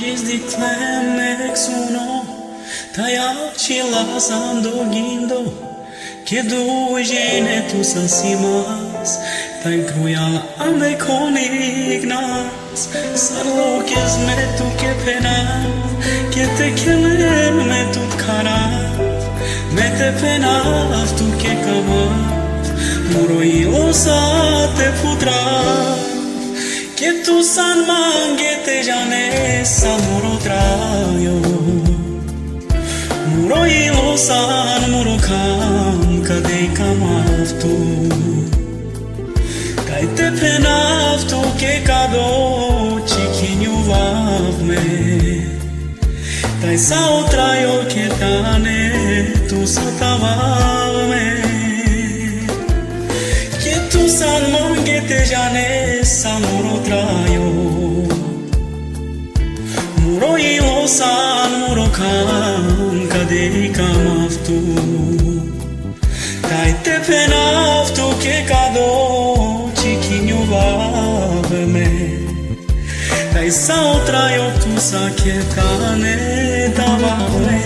Disdiclem ex uno, tayaci lasando guindo, che due gene tu sansimas, tai cruiala ame conignas, sarlo che smetto che pena, che te chiamem me tut carav, me te penav tu che cavav, muro io sa te putrav. Que tu san mange te jane sa muro trayo Muro ilo san muro kam kadei kamavtu Kai te penavtu ke kado chiquinho vavme Tai sa otrayo ke tane tu satavame Que tu san mange te jane sa muro trayo Muro ilo san muro kam kadei kamavtu Tai te penavtu ke kado chiquinho vavme Tai sa otrayo tu sa ke tane davame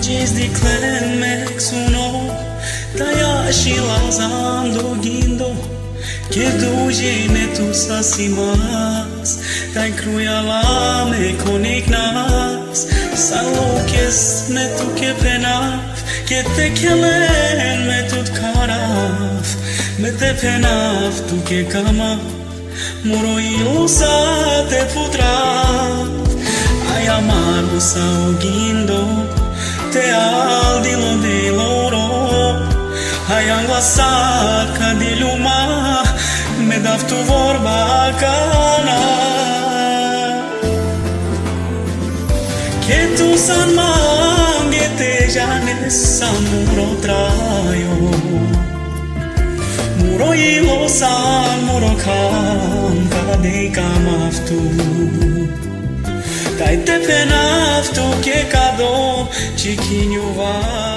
Disdiclem ex uno, tayaci lasando guindo, que du gene tu sasimas, tai cruiala me conignas, saloques me tu que penav, que te kelen me tut carav, me te penav tu que cama, muro ilusa te putrav, ai amargo sao guindo, te aldilo de loro Hayangla saca de luma Me dav tu vorba cana Que tu san mange te jane sa muro trayo Muro ilo san muro kam kadei kamavtu Tai te penavtu che cado chiquinho vai